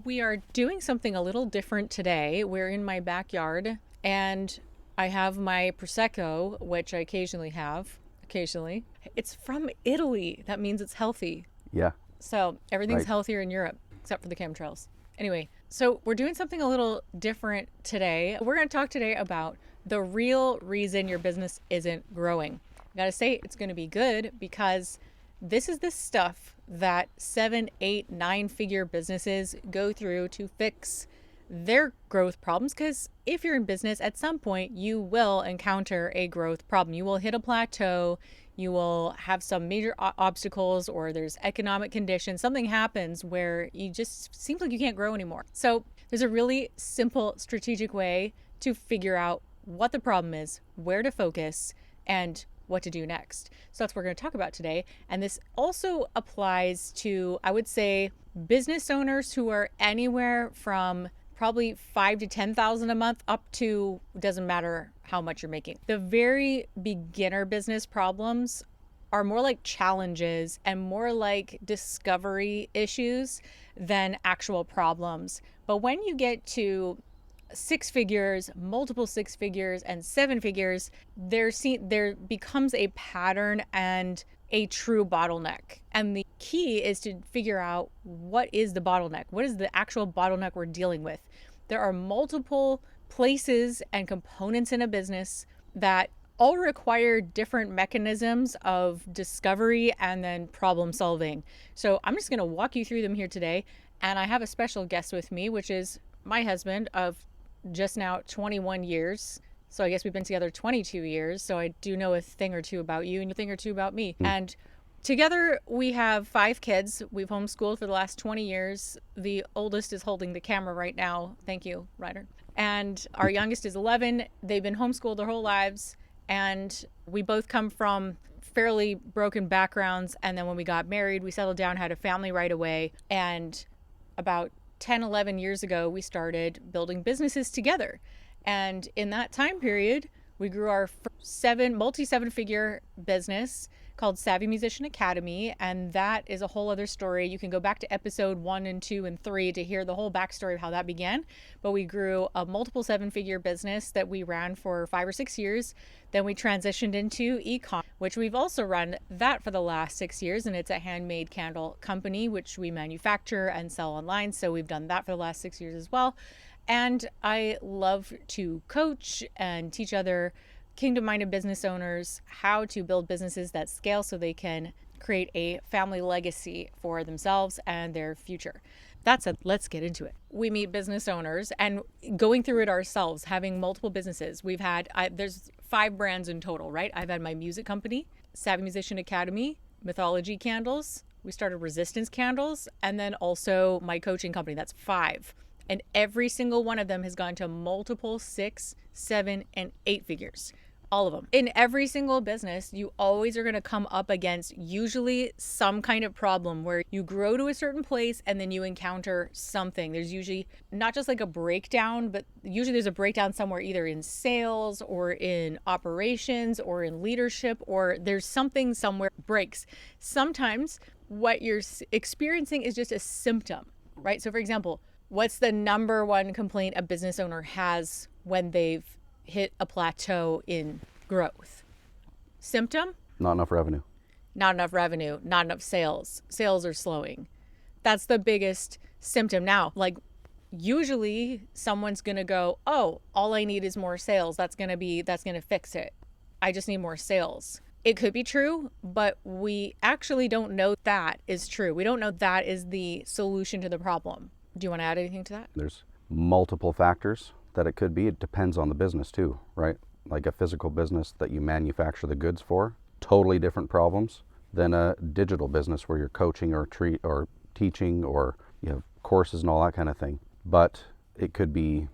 We are doing something a little different today. We're in my backyard and I have my Prosecco, which I occasionally have. Occasionally. It's from Italy. That means it's healthy. Yeah, So everything's right. healthier in Europe, except for the chemtrails. Anyway, so we're doing something a little different today. We're going to talk today about the real reason your business isn't growing. I gotta say, it's going to be good because this is the stuff that 7, 8, 9 figure businesses go through to fix their growth problems. Because if you're in business, at some point you will encounter a growth problem. You will hit a plateau, you will have some major obstacles, or there's economic conditions. Something happens where you just seems like you can't grow anymore. So there's a really simple strategic way to figure out what the problem is, where to focus, and what to do next. So that's what we're going to talk about today. And this also applies to, I would say, business owners who are anywhere from probably 5 to 10,000 a month up to, doesn't matter how much you're making. The very beginner business problems are more like challenges and more like discovery issues than actual problems. But when you get to 6 figures, multiple 6 figures, and 7 figures, there becomes a pattern and a true bottleneck. And the key is to figure out what is the bottleneck? What is the actual bottleneck we're dealing with? There are multiple places and components in a business that all require different mechanisms of discovery and then problem solving. So I'm just going to walk you through them here today. And I have a special guest with me, which is my husband of just now 21 years. So I guess we've been together 22 years. So I do know a thing or two about you and a thing or two about me. Mm. And together we have 5 kids. We've homeschooled for the last 20 years. The oldest is holding the camera right now. Thank you, Ryder. And our youngest is 11. They've been homeschooled their whole lives. And we both come from fairly broken backgrounds. And then when we got married, we settled down, had a family right away. And about 10, 11 years ago, we started building businesses together. And in that time period, we grew our multi 7 figure business called Savvy Musician Academy. And that is a whole other story. You can go back to episode 1 and 2 and 3 to hear the whole backstory of how that began. But we grew a multiple 7 figure business that we ran for 5 or 6 years. Then we transitioned into e-com, which we've also run that for the last 6 years. And it's a handmade candle company, which we manufacture and sell online. So we've done that for the last 6 years as well. And I love to coach and teach other kingdom-minded business owners how to build businesses that scale so they can create a family legacy for themselves and their future. That said, let's get into it. We meet business owners and going through it ourselves, having multiple businesses. There's 5 brands in total, right? I've had my music company, Savvy Musician Academy, Mythology Candles. We started Resistance Candles, and then also my coaching company. That's 5. And every single one of them has gone to multiple 6, 7, and 8 figures. All of them. In every single business, you always are going to come up against usually some kind of problem where you grow to a certain place and then you encounter something. There's usually not just like a breakdown, but usually there's a breakdown somewhere, either in sales or in operations or in leadership, or there's something somewhere breaks. Sometimes what you're experiencing is just a symptom, right? So for example, what's the number one complaint a business owner has when they've hit a plateau in growth? Symptom? Not enough revenue. Not enough revenue, not enough sales. Sales are slowing. That's the biggest symptom. Now, like usually someone's going to go, "Oh, all I need is more sales. That's going to fix it. I just need more sales." It could be true, but we actually don't know that is true. We don't know that is the solution to the problem. Do you want to add anything to that? There's multiple factors that it could be. It depends on the business too, right? Like a physical business that you manufacture the goods for, totally different problems than a digital business where you're coaching or teaching, or you have courses and all that kind of thing. But it could be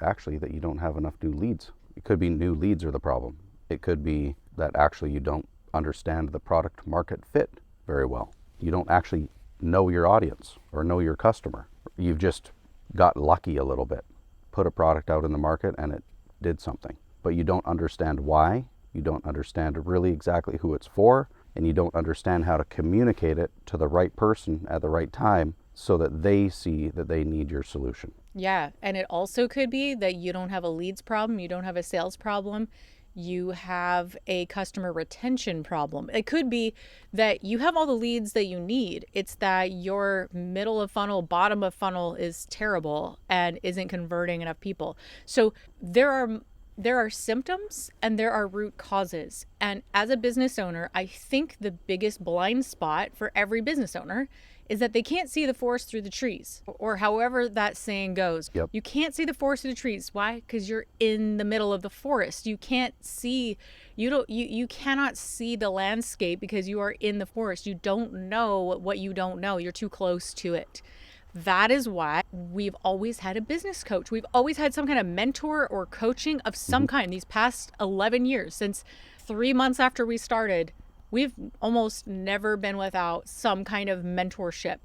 actually that you don't have enough new leads. It could be new leads are the problem. It could be that actually you don't understand the product market fit very well. You don't actually know your audience or know your customer. You've just got lucky a little bit. Put a product out in the market and it did something, but you don't understand why. You don't understand really exactly who it's for, and you don't understand how to communicate it to the right person at the right time so that they see that they need your solution. Yeah. And it also could be that you don't have a leads problem, you don't have a sales problem, you have a customer retention problem. It could be that you have all the leads that you need. It's that your middle of funnel, bottom of funnel is terrible and isn't converting enough people. So there are symptoms and there are root causes. And as a business owner, I think the biggest blind spot for every business owner is that they can't see the forest through the trees, or however that saying goes. Yep. You can't see the forest through the trees. Why? Because you're in the middle of the forest. You can't see, you cannot see the landscape because you are in the forest. You don't know what you don't know. You're too close to it. That is why we've always had a business coach. We've always had some kind of mentor or coaching of some kind these past 11 years. Since 3 months after we started, we've almost never been without some kind of mentorship.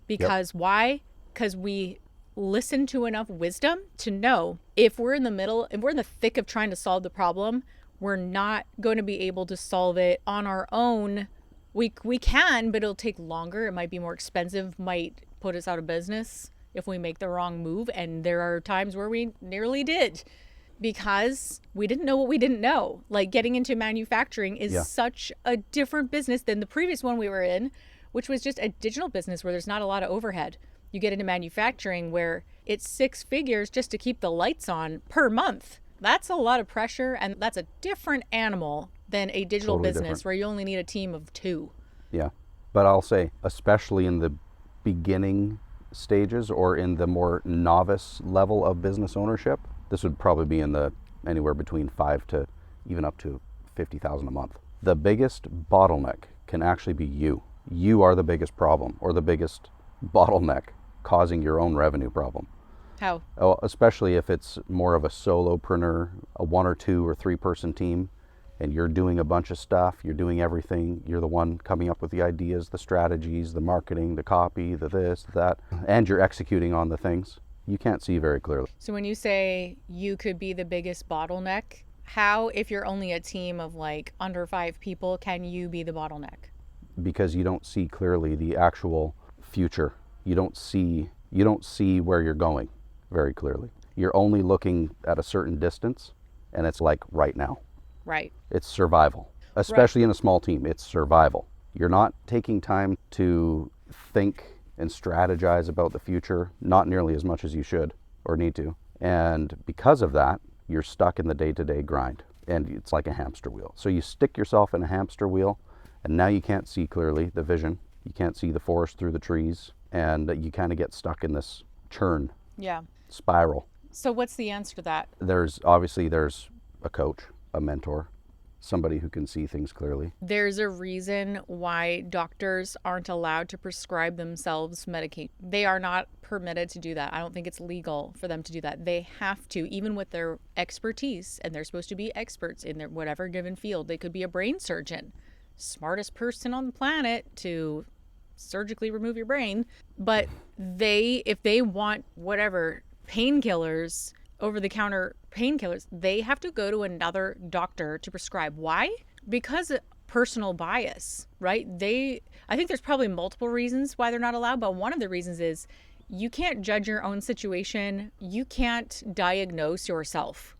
Because why? Because we listen to enough wisdom to know if we're in the thick of trying to solve the problem, we're not going to be able to solve it on our own. We can, but it'll take longer. It might be more expensive, might put us out of business if we make the wrong move. And there are times where we nearly did because we didn't know what we didn't know. Like getting into manufacturing is such a different business than the previous one we were in, which was just a digital business where there's not a lot of overhead. You get into manufacturing where it's 6 figures just to keep the lights on per month. That's a lot of pressure, and that's a different animal than a digital Totally business different. where you only need a team of 2. Yeah. But I'll say, especially in the beginning stages or in the more novice level of business ownership, this would probably be in the anywhere between 5 to even up to 50,000 a month. The biggest bottleneck can actually be you. You are the biggest problem or the biggest bottleneck causing your own revenue problem. How? Oh, especially if it's more of a solopreneur, a 1 or 2 or 3 person team, and you're doing a bunch of stuff, you're doing everything, you're the one coming up with the ideas, the strategies, the marketing, the copy, the this, that, and you're executing on the things. You can't see very clearly. So when you say you could be the biggest bottleneck, how, if you're only a team of like under 5 people, can you be the bottleneck? Because you don't see clearly the actual future. You don't see where you're going very clearly. You're only looking at a certain distance, and it's like right now. Right. It's survival, especially in a small team. It's survival. You're not taking time to think and strategize about the future, not nearly as much as you should or need to. And because of that, you're stuck in the day-to-day grind, and it's like a hamster wheel. So you stick yourself in a hamster wheel, and now you can't see clearly the vision. You can't see the forest through the trees, and you kind of get stuck in this churn spiral. So what's the answer to that? There's a coach, a mentor, somebody who can see things clearly. There's a reason why doctors aren't allowed to prescribe themselves medication. They are not permitted to do that. I don't think it's legal for them to do that. They have to, even with their expertise, and they're supposed to be experts in their whatever given field. They could be a brain surgeon, smartest person on the planet to surgically remove your brain. But if they want whatever painkillers, over-the-counter painkillers, they have to go to another doctor to prescribe. Why? Because of personal bias, right? I think there's probably multiple reasons why they're not allowed, but one of the reasons is you can't judge your own situation. You can't diagnose yourself.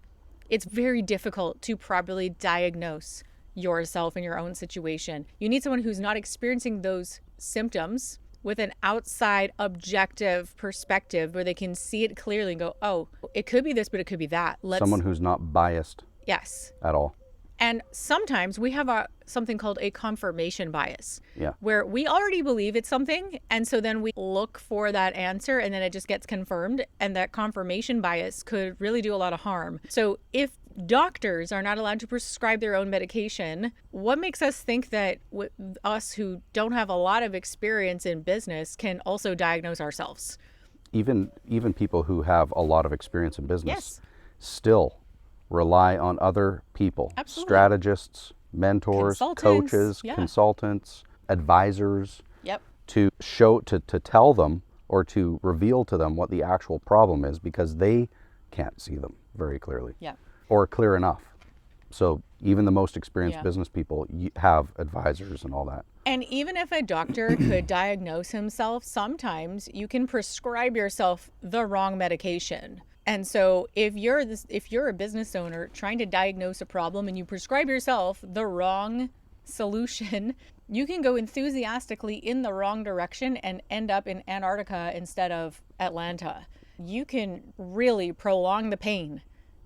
It's very difficult to properly diagnose yourself in your own situation. You need someone who's not experiencing those symptoms with an outside objective perspective where they can see it clearly and go, oh, it could be this, but it could be that. Someone who's not biased Yes. at all. And sometimes we have something called a confirmation bias, Yeah. where we already believe it's something. And so then we look for that answer and then it just gets confirmed. And that confirmation bias could really do a lot of harm. So if doctors are not allowed to prescribe their own medication, what makes us think that us who don't have a lot of experience in business can also diagnose ourselves? Even people who have a lot of experience in business Yes. still rely on other people, Absolutely. strategists, mentors, Consultants, coaches, yeah. consultants, advisors, Yep. to tell them or to reveal to them what the actual problem is, because they can't see them very clearly Yeah. or clear enough. So even the most experienced Yeah. business people have advisors and all that. And even if a doctor could diagnose himself, sometimes you can prescribe yourself the wrong medication. And so if you're a business owner trying to diagnose a problem and you prescribe yourself the wrong solution, you can go enthusiastically in the wrong direction and end up in Antarctica instead of Atlanta. You can really prolong the pain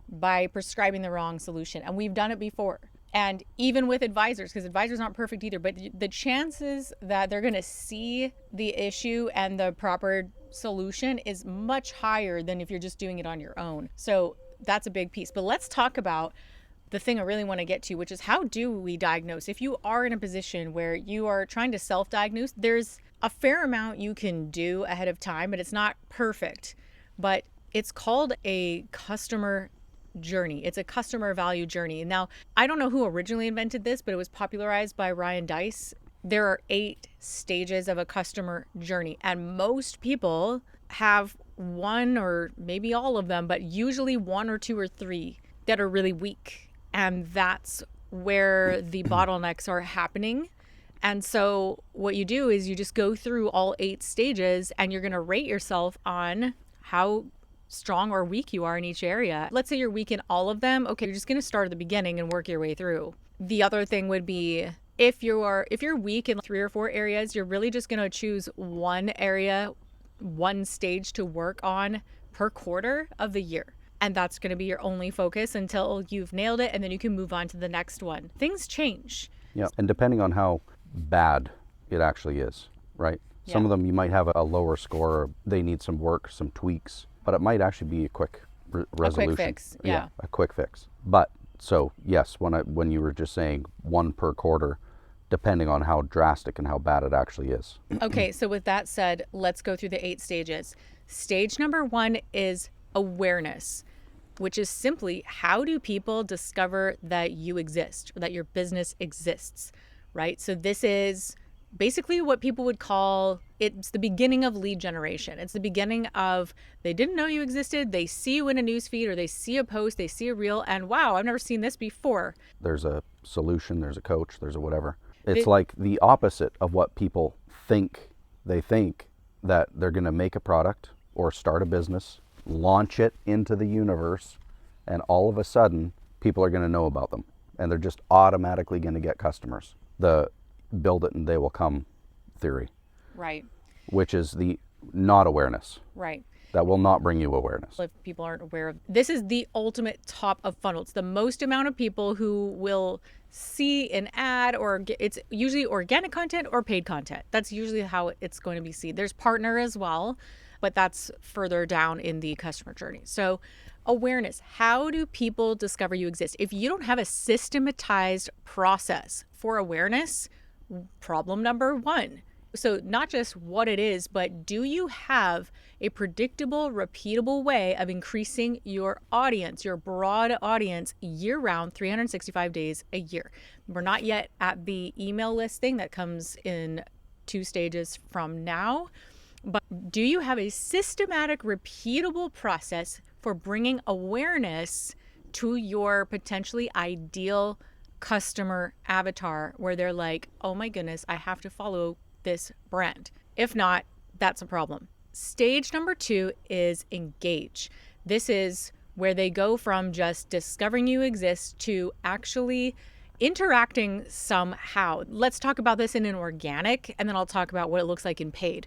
by prescribing the wrong solution. And we've done it before. And even with advisors, because advisors aren't perfect either, but the chances that they're going to see the issue and the proper solution is much higher than if you're just doing it on your own. So that's a big piece. But let's talk about the thing I really want to get to, which is how do we diagnose? If you are in a position where you are trying to self-diagnose, there's a fair amount you can do ahead of time, but it's not perfect. But it's called a customer journey. It's a customer value journey. Now, I don't know who originally invented this, but it was popularized by Ryan Deiss. There are 8 stages of a customer journey, and most people have one or maybe all of them, but usually 1 or 2 or 3 that are really weak. And that's where the bottlenecks are happening. And so what you do is you just go through all 8 stages and you're going to rate yourself on how strong or weak you are in each area. Let's say you're weak in all of them. Okay, you're just going to start at the beginning and work your way through. The other thing would be if you're weak in 3 or 4 areas, you're really just going to choose one area, one stage to work on per quarter of the year. And that's going to be your only focus until you've nailed it, and then you can move on to the next one. Things change. Yeah, and depending on how bad it actually is, right? Yeah. Some of them you might have a lower score, or they need some work, some tweaks, but it might actually be a quick resolution. A quick fix, yeah. A quick fix. But so yes, when you were just saying 1 per quarter, depending on how drastic and how bad it actually is. Okay, so with that said, let's go through the 8 stages. Stage number 1 is awareness, which is simply how do people discover that you exist, or that your business exists, right? So this is basically what people would call, it's the beginning of lead generation. It's the beginning of, they didn't know you existed, they see you in a newsfeed, or they see a post, they see a reel, and wow, I've never seen this before. There's a solution, there's a coach, there's a whatever. It's like the opposite of what people think. They think that they're going to make a product or start a business, launch it into the universe, and all of a sudden people are going to know about them, and they're just automatically going to get customers. The build it and they will come theory, Right. which is the not awareness. Right. That will not bring you awareness. If people aren't aware of, this is the ultimate top of funnel. It's the most amount of people who will see an ad, or it's usually organic content or paid content. That's usually how it's going to be seen. There's partner as well, but that's further down in the customer journey. So awareness, how do people discover you exist? If you don't have a systematized process for awareness, problem number 1. So not just what it is, but do you have a predictable, repeatable way of increasing your audience, your broad audience, year-round, 365 days a year? We're not yet at the email list thing that comes in 2 stages from now, but do you have a systematic, repeatable process for bringing awareness to your potentially ideal customer avatar, where they're like, oh my goodness, I have to follow this brand? If not, that's a problem. Stage number 2 is engage. This is where they go from just discovering you exist to actually interacting somehow. Let's talk about this in an organic, and then I'll talk about what it looks like in paid.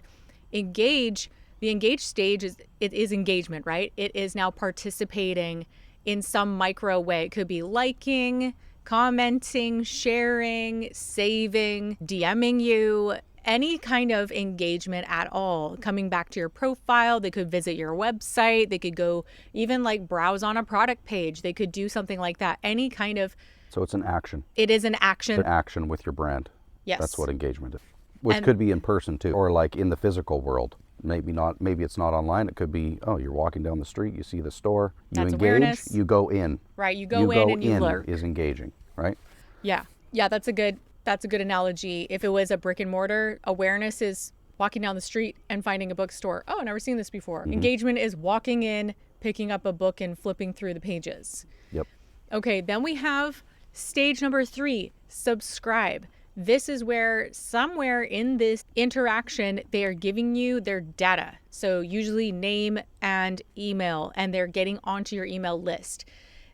Engage, the engage stage is engagement, right? It is now participating in some micro way. It could be liking, commenting, sharing, saving, DMing you, any kind of engagement at all, coming back to your profile. They could visit your website. They could go even like browse on a product page. They could do something like that. Any kind of. So it's an action. It is an action. It's an action with your brand. Yes. That's what engagement is. Which could be in person too, or like in the physical world. Maybe not. Maybe it's not online. It could be, oh, you're walking down the street, you see the store, you That's engage, awareness. you go in. Right. You go in and you lurk. Is engaging, right? Yeah. Yeah. That's a good analogy. If it was a brick and mortar, awareness is walking down the street and finding a bookstore. Oh, I've never seen this before. Mm-hmm. Engagement is walking in, picking up a book and flipping through the pages. Yep. Okay. Then we have Stage number 3, subscribe. This is where somewhere in this interaction, they are giving you their data. So usually name and email, and they're getting onto your email list.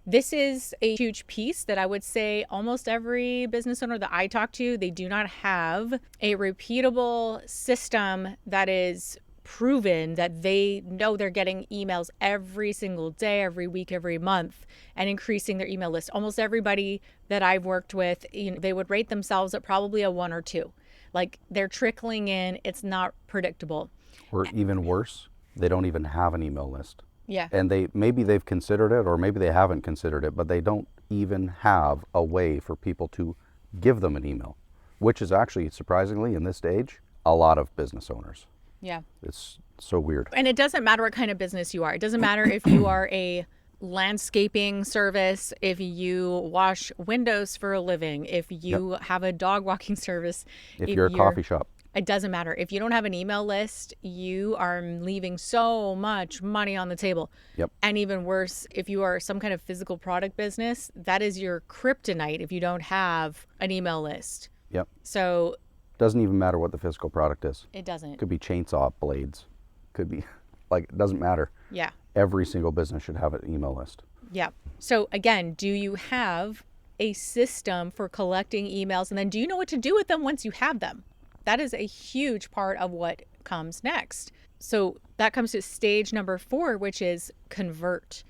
This is a huge piece that I would say almost every business owner that I talk to, they do not have a repeatable system that is proven that they know they're getting emails every single day, every week, every month, and increasing their email list. Almost everybody that I've worked with, they would rate themselves at probably a 1 or 2. Like they're trickling in, it's not predictable. Or even worse, they don't even have an email list. Yeah. And maybe they've considered it, or maybe they haven't considered it, but they don't even have a way for people to give them an email, which is actually, surprisingly, in this age, a lot of business owners. Yeah. It's so weird. And it doesn't matter what kind of business you are. It doesn't matter if you are a landscaping service, if you wash windows for a living, if you have a dog walking service. If you're a coffee shop. It doesn't matter. If you don't have an email list, you are leaving so much money on the table. Yep. And even worse, if you are some kind of physical product business, that is your kryptonite if you don't have an email list. Yep. So doesn't even matter what the physical product is. it doesn't. It could be chainsaw blades. Could be, like, it doesn't matter. Yeah. Every single business should have an email list. Yeah. So again, do you have a system for collecting emails? And then do you know what to do with them once you have them? That is a huge part of what comes next. So that comes to stage number 4, which is convert.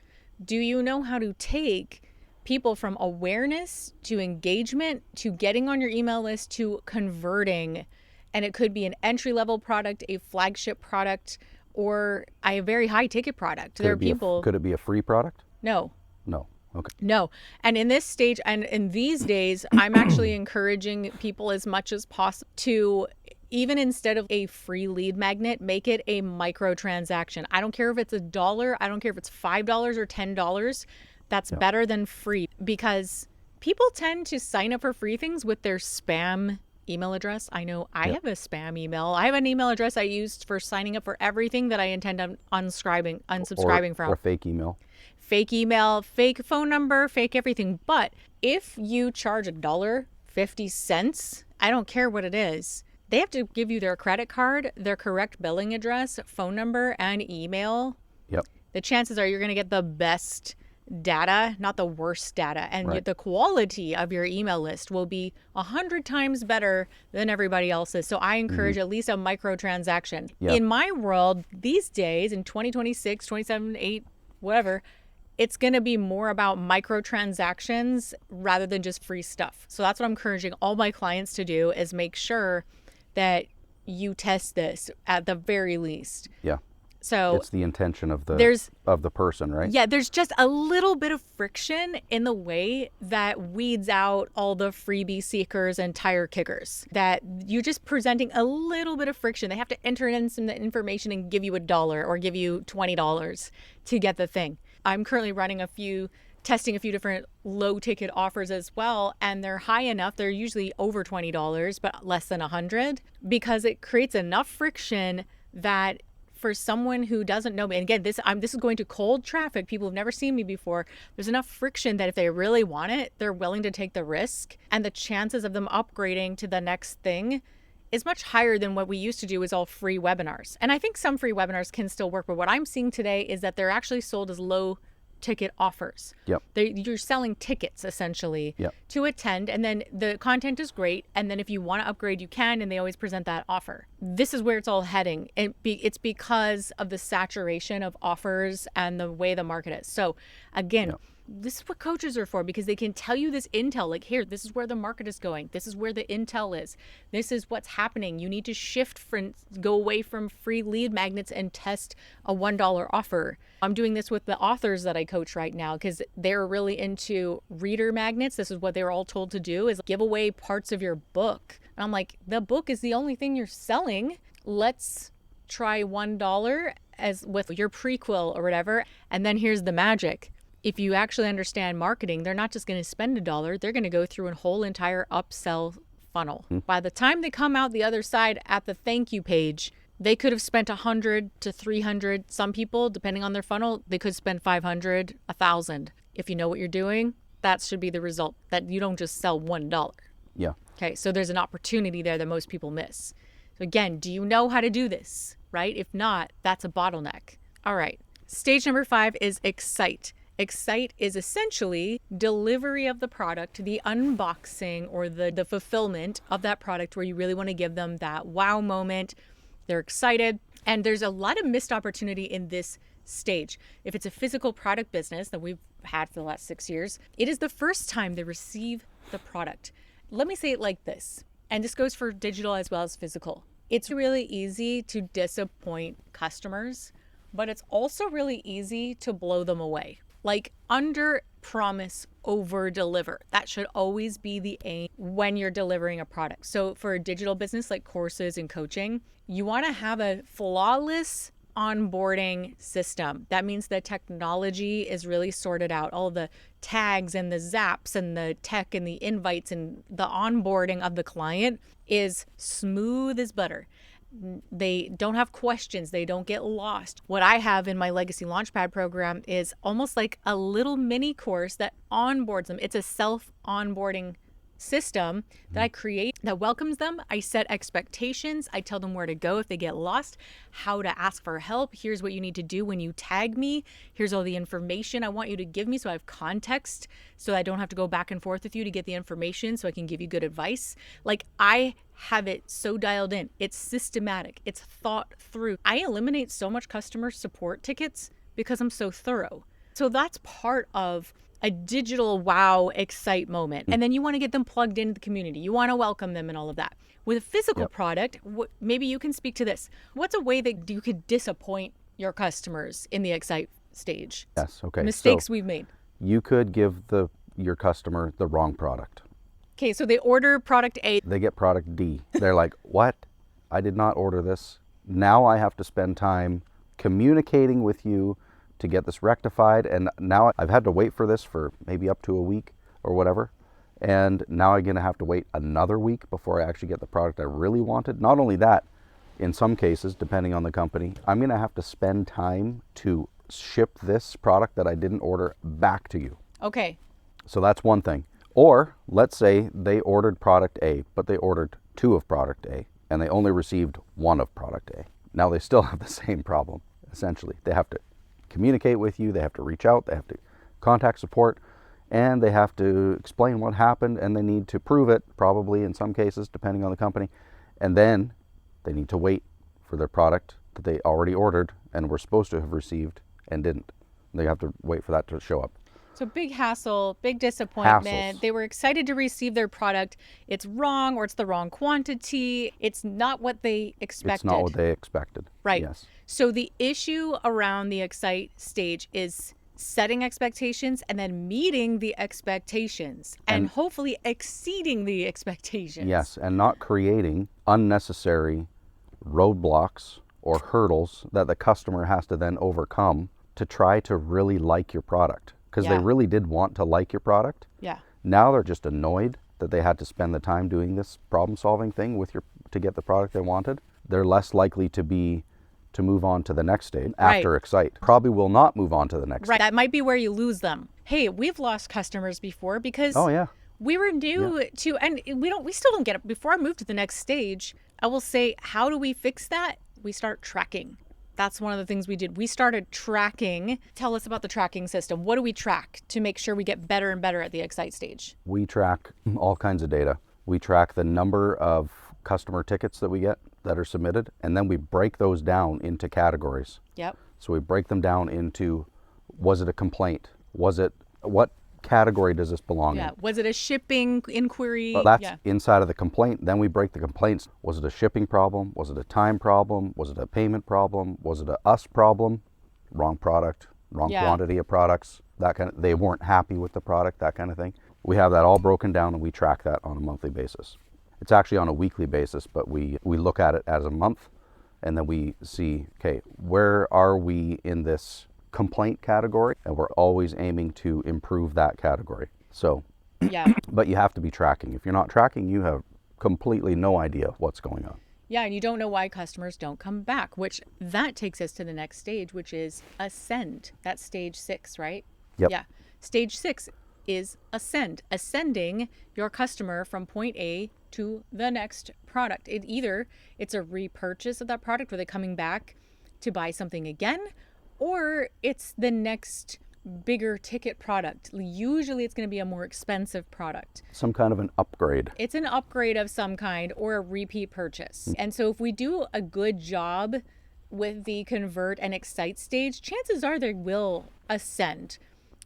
Do you know how to take people from awareness to engagement to getting on your email list to converting? And it could be an entry-level product, a flagship product, or a very high-ticket product. There are people. Could it be a free product? No. No. Okay. No. And in this stage and in these days, I'm actually encouraging people as much as possible to, even instead of a free lead magnet, make it a micro transaction. I don't care if it's $1. I don't care if it's $5 or $10. That's better than free, because people tend to sign up for free things with their spam email address. I know I have a spam email. I have an email address I used for signing up for everything that I intend on unsubscribing from. Or fake email. Fake email, fake phone number, fake everything. But if you charge $1.50, I don't care what it is, they have to give you their credit card, their correct billing address, phone number, and email. Yep. The chances are you're going to get the best data, not the worst data. And the quality of your email list will be 100 times better than everybody else's. So I encourage at least a micro transaction. Yep. In my world, these days, in 2026, 27, 8, whatever, it's going to be more about microtransactions rather than just free stuff. So that's what I'm encouraging all my clients to do, is make sure that you test this at the very least. Yeah. So it's the intention of the person, right? Yeah, there's just a little bit of friction in the way that weeds out all the freebie seekers and tire kickers. That you're just presenting a little bit of friction. They have to enter in some information and give you $1 or give you $20 to get the thing. I'm currently testing a few different low ticket offers as well, and they're high enough. They're usually over $20, but less than $100, because it creates enough friction that for someone who doesn't know me, and again, this is going to cold traffic, people who've never seen me before, there's enough friction that if they really want it, they're willing to take the risk, and the chances of them upgrading to the next thing is much higher than what we used to do is all free webinars. And I think some free webinars can still work, but what I'm seeing today is that they're actually sold as low ticket offers. Yep. You're selling tickets essentially to attend, and then the content is great, and then if you want to upgrade you can, and they always present that offer. This is where it's all heading. It's because of the saturation of offers and the way the market is. So again, this is what coaches are for, because they can tell you this intel, like, here, this is where the market is going. This is where the intel is. This is what's happening. You need to go away from free lead magnets and test a $1 offer. I'm doing this with the authors that I coach right now, because they're really into reader magnets. This is what they were all told to do, is give away parts of your book. And I'm like, the book is the only thing you're selling. Let's try $1 as with your prequel or whatever. And then here's the magic. If you actually understand marketing, they're not just going to spend $1, they're going to go through a whole entire upsell funnel. By the time they come out the other side at the thank you page, they could have spent 100 to 300. Some people, depending on their funnel, they could spend 500, 1,000. If you know what you're doing, that should be the result, that you don't just sell $1. Yeah. Okay, so there's an opportunity there that most people miss. So again, do you know how to do this, right? If not, that's a bottleneck. All right, stage number 5 is excite. Excite is essentially delivery of the product, the unboxing or the fulfillment of that product, where you really want to give them that wow moment. They're excited. And there's a lot of missed opportunity in this stage. If it's a physical product business that we've had for the last 6 years, it is the first time they receive the product. Let me say it like this, and this goes for digital as well as physical. It's really easy to disappoint customers, but it's also really easy to blow them away. Like, under promise, over deliver. That should always be the aim when you're delivering a product. So for a digital business like courses and coaching, you want to have a flawless onboarding system. That means the technology is really sorted out. All the tags and the zaps and the tech and the invites and the onboarding of the client is smooth as butter. They don't have questions. They don't get lost. What I have in my Legacy Launchpad program is almost like a little mini course that onboards them. It's a self-onboarding system that I create that welcomes them. I set expectations. I tell them where to go if they get lost, how to ask for help. Here's what you need to do when you tag me. Here's all the information I want you to give me so I have context, so I don't have to go back and forth with you to get the information, so I can give you good advice. Like, I have it so dialed in. It's systematic. It's thought through. I eliminate so much customer support tickets because I'm so thorough. So that's part of a digital wow excite moment. And then you want to get them plugged into the community. You want to welcome them and all of that. With a physical product, maybe you can speak to this. What's a way that you could disappoint your customers in the excite stage? Yes. Okay. Mistakes we've made. You could give your customer the wrong product. Okay, so they order product A. They get product D. They're like, what? I did not order this. Now I have to spend time communicating with you to get this rectified, and now I've had to wait for this for maybe up to a week or whatever, and now I'm gonna have to wait another week before I actually get the product I really wanted. Not only that, in some cases, depending on the company, I'm gonna have to spend time to ship this product that I didn't order back to you. Okay. So that's one thing. Or let's say they ordered product A, but they ordered 2 of product A, and they only received 1 of product A. Now they still have the same problem, essentially. They have to communicate with you, they have to reach out, they have to contact support, and they have to explain what happened, and they need to prove it, probably in some cases, depending on the company. And then they need to wait for their product that they already ordered and were supposed to have received and didn't. They have to wait for that to show up. So big hassle, big disappointment. Hassles. They were excited to receive their product. It's wrong, or it's the wrong quantity. It's not what they expected. It's not what they expected. Right. Yes. So the issue around the excite stage is setting expectations and then meeting the expectations and hopefully exceeding the expectations. Yes, and not creating unnecessary roadblocks or hurdles that the customer has to then overcome to try to really like your product. Because they really did want to like your product. Yeah. Now they're just annoyed that they had to spend the time doing this problem-solving thing to get the product they wanted. They're less likely to move on to the next stage after excite. Probably will not move on to the next stage. That might be where you lose them. Hey, we've lost customers before because we were new to, and we still don't get it. Before I move to the next stage, I will say, how do we fix that? We start tracking. That's one of the things we did. We started tracking. Tell us about the tracking system. What do we track to make sure we get better and better at the excite stage? We track all kinds of data. We track the number of customer tickets that we get that are submitted, and then we break those down into categories. Yep. So we break them down into, was it a complaint? What category does this belong in? Was it a shipping inquiry? Well, that's inside of the complaint. Then we break the complaints. Was it a shipping problem? Was it a time problem? Was it a payment problem? Was it a us problem? Wrong product, wrong quantity of products, they weren't happy with the product, that kind of thing. We have that all broken down, and we track that on a monthly basis. It's actually on a weekly basis, but we look at it as a month, and then we see, okay, where are we in this complaint category? And we're always aiming to improve that category. So, but you have to be tracking. If you're not tracking, you have completely no idea what's going on. Yeah, and you don't know why customers don't come back, which that takes us to the next stage, which is ascend. That's stage 6, right? Yep. Yeah. Stage 6, is ascending your customer from point A to the next product. It's a repurchase of that product where they're coming back to buy something again, or it's the next bigger ticket product. Usually it's going to be a more expensive product. Some kind of an upgrade. It's an upgrade of some kind or a repeat purchase. And so if we do a good job with the convert and excite stage, chances are they will ascend.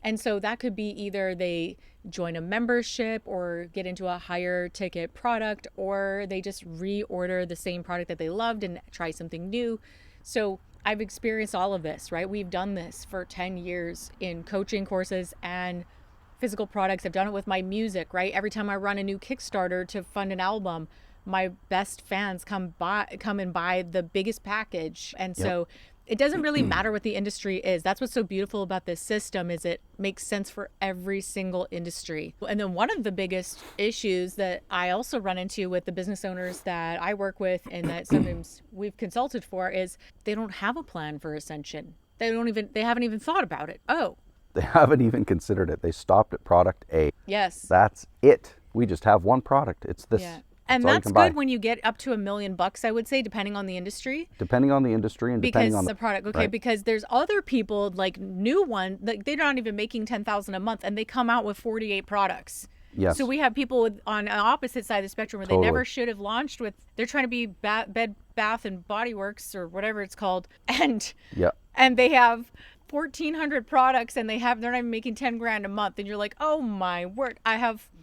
And so that could be either they join a membership or get into a higher ticket product, or they just reorder the same product that they loved and try something new. So I've experienced all of this, right? We've done this for 10 years in coaching courses and physical products. I've done it with my music, right? Every time I run a new Kickstarter to fund an album, my best fans come and buy the biggest package. And so it doesn't really matter what the industry is. That's what's so beautiful about this system, is it makes sense for every single industry. And then one of the biggest issues that I also run into with the business owners that I work with and that sometimes we've consulted for is they don't have a plan for ascension. They haven't even thought about it. Oh, They haven't even considered it. They stopped at product A. yes. That's it. We just have one product. It's this. Yeah. And all you that's can buy. good when you get up to $1 million, I would say, depending on the industry. Depending on the industry and depending Because on the product, okay, right. because there's other people like new one, like they're not even making 10,000 a month and they come out with 48 products. Yes. So we have people on the opposite side of the spectrum where they Totally. never should have launched with, they're trying to be Bed Bath and Body Works or whatever it's called, and Yeah. they have 1,400 products and they're not even making 10 grand a month, and you're like, oh my word.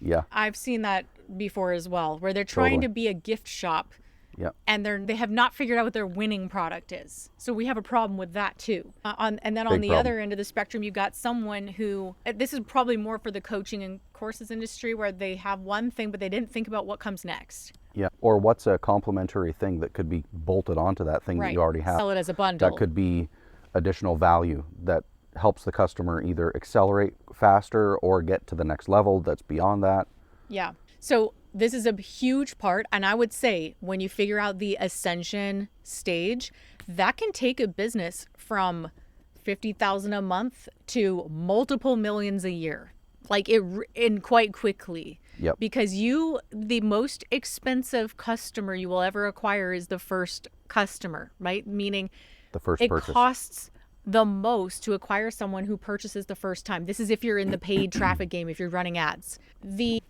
Yeah. I've seen that before as well, where they're trying Totally. to be a gift shop. Yeah. And they have not figured out what their winning product is. So we have a problem with that too. And then on Big the problem. other end of the spectrum, you've got someone who, this is probably more for the coaching and courses industry, where they have one thing, but they didn't think about what comes next. Yeah. Or what's a complementary thing that could be bolted onto that thing that you already have? Sell it as a bundle. That could be additional value that helps the customer either accelerate faster or get to the next level that's beyond that. Yeah. So this is a huge part. And I would say when you figure out the ascension stage, that can take a business from 50,000 a month to multiple millions a year, like in quite quickly. Yep. Because the most expensive customer you will ever acquire is the first customer, right? Meaning The first it purchase. costs the most to acquire someone who purchases the first time. This is if you're in the paid traffic game, if you're running ads.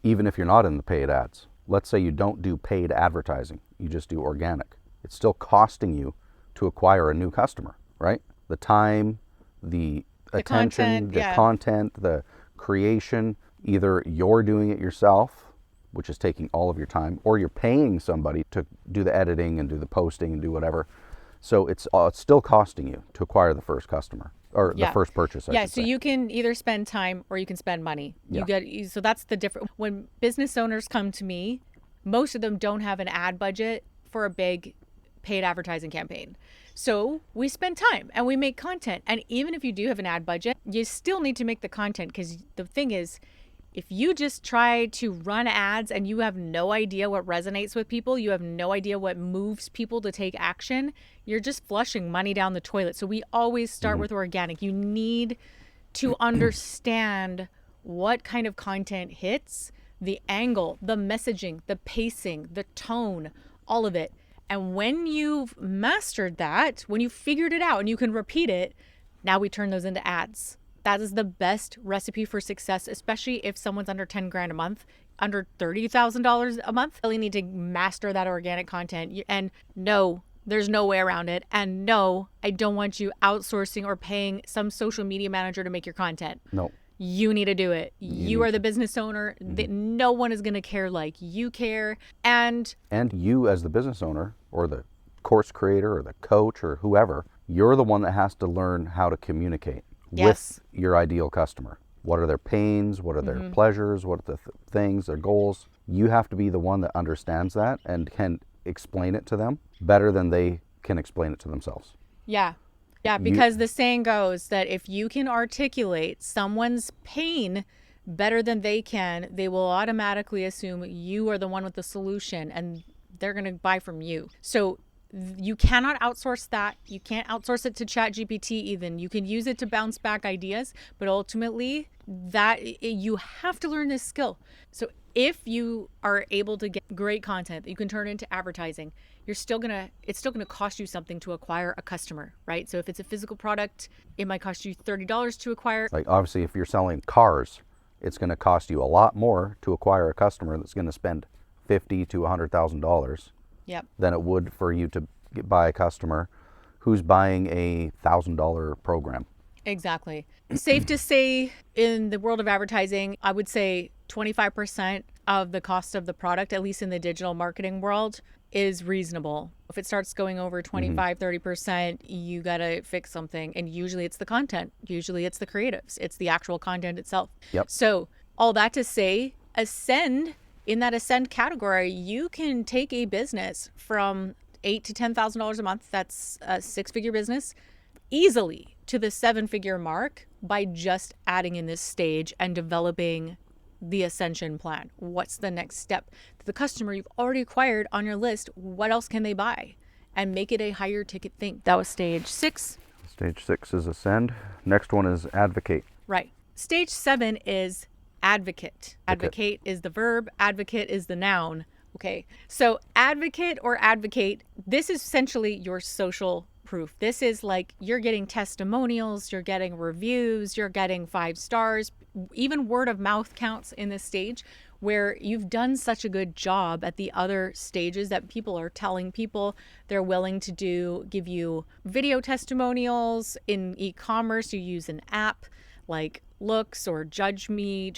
Even if you're not in the paid ads. Let's say you don't do paid advertising, you just do organic. It's still costing you to acquire a new customer, right? The time, the attention, content, the yeah. content, the creation. Either you're doing it yourself, which is taking all of your time, or you're paying somebody to do the editing and do the posting and do whatever. So it's still costing you to acquire the first customer or the first purchase. I should So say. you can either spend time or you can spend money. Yeah. So that's the difference. When business owners come to me, most of them don't have an ad budget for a big paid advertising campaign. So we spend time and we make content. And even if you do have an ad budget, you still need to make the content, because the thing is, if you just try to run ads and you have no idea what resonates with people, you have no idea what moves people to take action, you're just flushing money down the toilet. So we always start with organic. You need to understand what kind of content hits, the angle, the messaging, the pacing, the tone, all of it. And when you've mastered that, when you've figured it out and you can repeat it, now we turn those into ads. That is the best recipe for success, especially if someone's under 10 grand a month, under $30,000 a month. You really need to master that organic content. And no, there's no way around it. And no, I don't want you outsourcing or paying some social media manager to make your content. No. You need to do it. You are the business owner. No one is going to care like you care. And you as the business owner or the course creator or the coach or whoever, you're the one that has to learn how to communicate Yes. with your ideal customer. What are their pains? What are their pleasures? What are the things, their goals? You have to be the one that understands that and can explain it to them better than they can explain it to themselves. yeah, because the saying goes that if you can articulate someone's pain better than they can, they will automatically assume you are the one with the solution and they're going to buy from you. So You cannot outsource that. You can't outsource it to ChatGPT even. You can use it to bounce back ideas, but ultimately you have to learn this skill. So if you are able to get great content that you can turn into advertising, it's still gonna cost you something to acquire a customer, right? So if it's a physical product, it might cost you $30 to acquire. Like obviously if you're selling cars, it's going to cost you a lot more to acquire a customer that's going to spend $50,000 to $100,000 Yep. than it would for you to buy a customer who's buying a $1,000 program. Exactly. Safe to say, in the world of advertising, I would say 25% of the cost of the product, at least in the digital marketing world, is reasonable. If it starts going over 25, 30%, you got to fix something. And usually it's the content. Usually it's the creatives. It's the actual content itself. Yep. So all that to say, in that ascend category, you can take a business from $8,000 to $10,000 a month. That's a 6-figure business, easily to the 7-figure mark by just adding in this stage and developing the ascension plan. What's the next step? The customer you've already acquired on your list, what else can they buy? And make it a higher ticket thing. That was stage 6. Stage 6 is ascend. Next one is advocate. Right. Stage 7 is advocate. Advocate is the verb, advocate is the noun. Okay. So advocate or advocate, this is essentially your social proof. This is like you're getting testimonials, you're getting reviews, you're getting 5 stars, even word of mouth counts in this stage where you've done such a good job at the other stages that people are telling people they're willing to give you video testimonials. In e-commerce, you use an app like Looks or Judge.me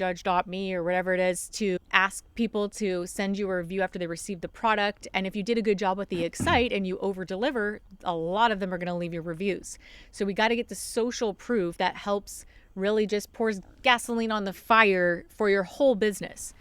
or whatever it is to ask people to send you a review after they receive the product. And if you did a good job with the Excite and you over deliver, a lot of them are going to leave you reviews. So we got to get the social proof that helps really just pours gasoline on the fire for your whole business.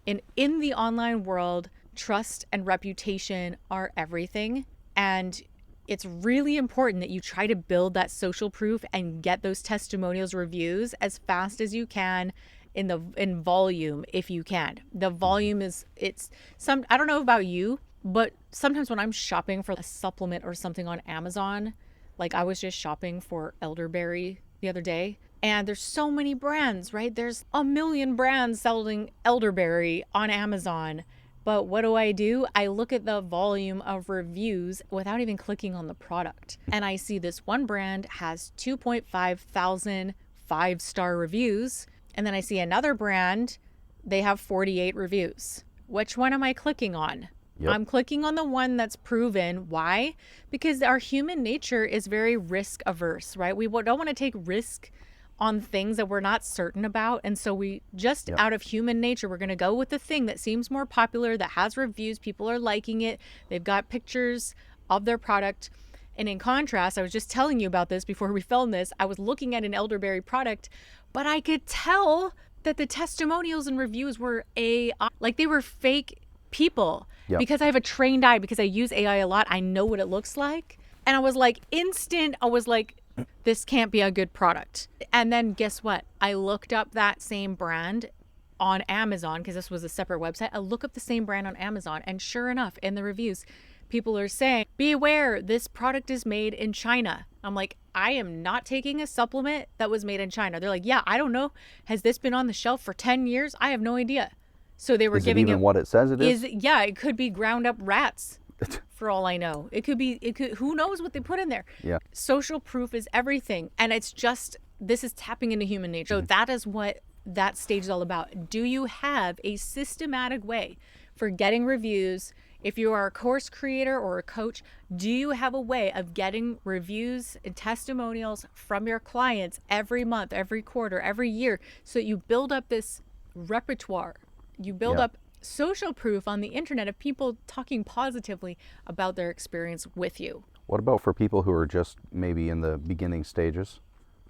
And in the online world, trust and reputation are everything. And it's really important that you try to build that social proof and get those testimonials, reviews as fast as you can in volume if you can. The volume I don't know about you, but sometimes when I'm shopping for a supplement or something on Amazon, like I was just shopping for elderberry the other day, and there's so many brands, right? There's a million brands selling elderberry on Amazon. But what do? I look at the volume of reviews without even clicking on the product. And I see this one brand has 2.5 thousand 5-star reviews. And then I see another brand, they have 48 reviews. Which one am I clicking on? Yep. I'm clicking on the one that's proven. Why? Because our human nature is very risk averse, right? We don't want to take risk on things that we're not certain about. And so we just out of human nature, we're going to go with the thing that seems more popular, that has reviews, people are liking it, they've got pictures of their product. And in contrast, I was just telling you about this before we filmed this, I was looking at an elderberry product, but I could tell that the testimonials and reviews were AI, like they were fake people. Because I have a trained eye, because I use AI a lot, I know what it looks like. And I was like, this can't be a good product. And then guess what? I looked up that same brand on Amazon, because this was a separate website. I look up the same brand on Amazon, and sure enough, in the reviews, people are saying, beware, this product is made in China. I'm like, I am not taking a supplement that was made in China. They're like, yeah, I don't know. Has this been on the shelf for 10 years? I have no idea. So they were giving it what it says it is? Yeah, it could be ground up rats. For all I know, it could, who knows what they put in there. Yeah. Social proof is everything. And this is tapping into human nature. So that is what that stage is all about. Do you have a systematic way for getting reviews? If you are a course creator or a coach, do you have a way of getting reviews and testimonials from your clients every month, every quarter, every year, so that you build up this repertoire? You build up social proof on the internet of people talking positively about their experience with you. What about for people who are just maybe in the beginning stages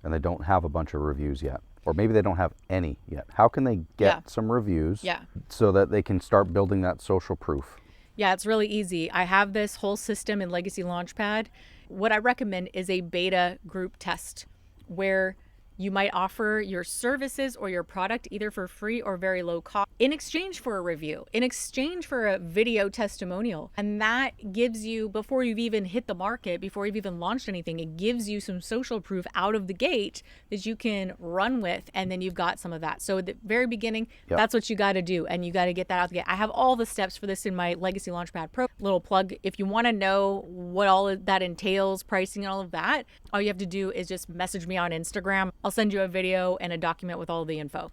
and they don't have a bunch of reviews yet, or maybe they don't have any yet? How can they get some reviews so that they can start building that social proof? Yeah, it's really easy. I have this whole system in Legacy Launchpad. What I recommend is a beta group test where You might offer your services or your product either for free or very low cost in exchange for a review, in exchange for a video testimonial. And that gives you, before you've even hit the market, before you've even launched anything, it gives you some social proof out of the gate that you can run with. And then you've got some of that. So at the very beginning, that's what you got to do. And you got to get that out the gate. I have all the steps for this in my Legacy Launchpad Pro. Little plug. If you want to know what all of that entails, pricing and all of that, all you have to do is just message me on Instagram. I'll send you a video and a document with all the info.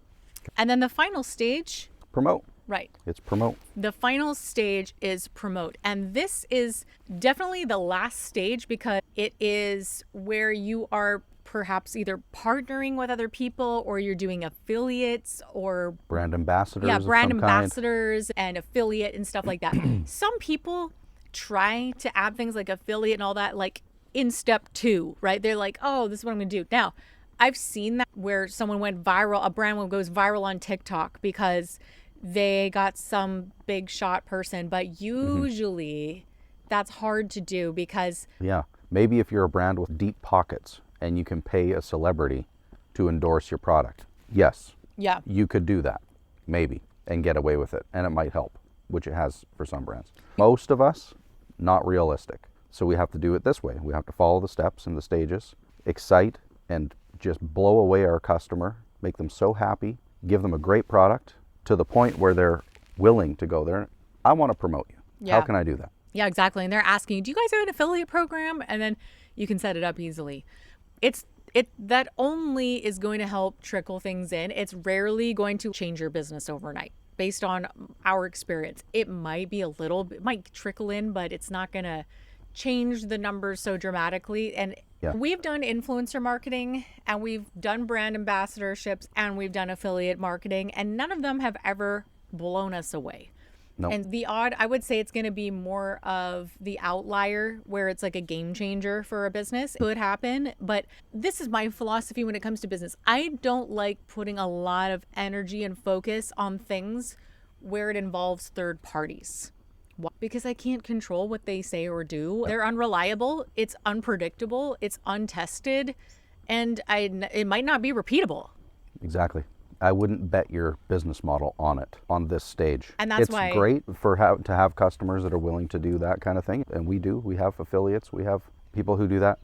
And then the final stage, Promote. right? It's promote. The final stage is promote. And this is definitely the last stage because it is where you are perhaps either partnering with other people or you're doing affiliates or Brand ambassadors. yeah, of brand some kind. ambassadors and affiliate and stuff like that. Some people try to add things like affiliate and all that like in step 2, right? They're like, oh, this is what I'm gonna do. Now, I've seen that where someone went viral, a brand goes viral on TikTok because they got some big shot person, but usually that's hard to do because Yeah. Maybe if you're a brand with deep pockets and you can pay a celebrity to endorse your product. Yes. yeah, You could do that. Maybe. And get away with it. And it might help, which it has for some brands. Most of us, not realistic. So we have to do it this way. We have to follow the steps and the stages, excite and just blow away our customer, make them so happy, give them a great product to the point where they're willing to go there. I want to promote you. Yeah. How can I do that? Yeah, exactly. And they're asking, do you guys have an affiliate program? And then you can set it up easily. It that only is going to help trickle things in. It's rarely going to change your business overnight based on our experience. It might be a little bit, might trickle in, but it's not going to change the numbers so dramatically. And we've done influencer marketing and we've done brand ambassadorships and we've done affiliate marketing and none of them have ever blown us away. Nope. And the odd, I would say it's going to be more of the outlier where it's like a game changer for a business. It could happen, but this is my philosophy when it comes to business. I don't like putting a lot of energy and focus on things where it involves third parties. Why? Because I can't control what they say or do. They're unreliable, it's unpredictable, it's untested, and it might not be repeatable. Exactly. I wouldn't bet your business model on it on this stage. And that's it's why great for to have customers that are willing to do that kind of thing. And we do. We have affiliates. We have people who do that.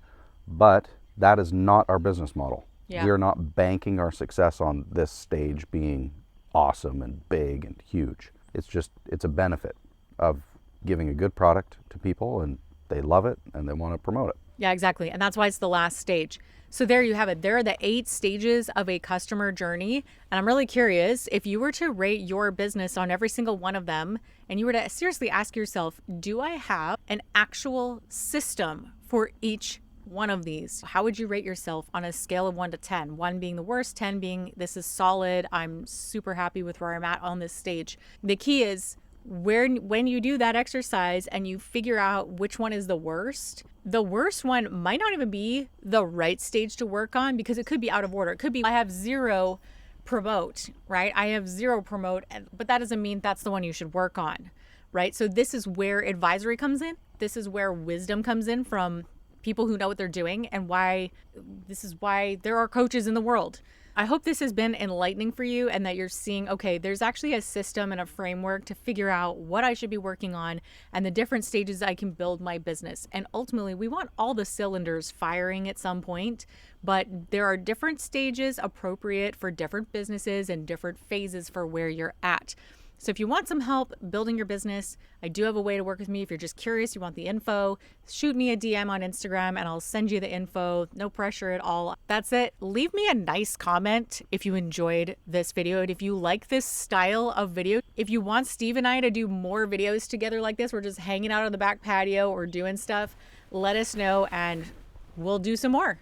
But that is not our business model. Yeah. We are not banking our success on this stage being awesome and big and huge. It's a benefit of giving a good product to people and they love it and they want to promote it. Yeah, exactly. And that's why it's the last stage. So there you have it. There are the 8 stages of a customer journey. And I'm really curious if you were to rate your business on every single one of them and you were to seriously ask yourself, do I have an actual system for each one of these? How would you rate yourself on a scale of 1 to 10? 1 being the worst, 10 being this is solid. I'm super happy with where I'm at on this stage. The key is when you do that exercise and you figure out which one is the worst one might not even be the right stage to work on because it could be out of order. It could be I have 0 promote, right? I have 0 promote, but that doesn't mean that's the one you should work on, right? So this is where advisory comes in. This is where wisdom comes in from people who know what they're doing and this is why there are coaches in the world. I hope this has been enlightening for you and that you're seeing, okay, there's actually a system and a framework to figure out what I should be working on and the different stages I can build my business. And ultimately, we want all the cylinders firing at some point, but there are different stages appropriate for different businesses and different phases for where you're at. So if you want some help building your business, I do have a way to work with me. If you're just curious, you want the info, shoot me a DM on Instagram and I'll send you the info. No pressure at all. That's it. Leave me a nice comment if you enjoyed this video and if you like this style of video. If you want Steve and I to do more videos together like this, we're just hanging out on the back patio or doing stuff, let us know and we'll do some more.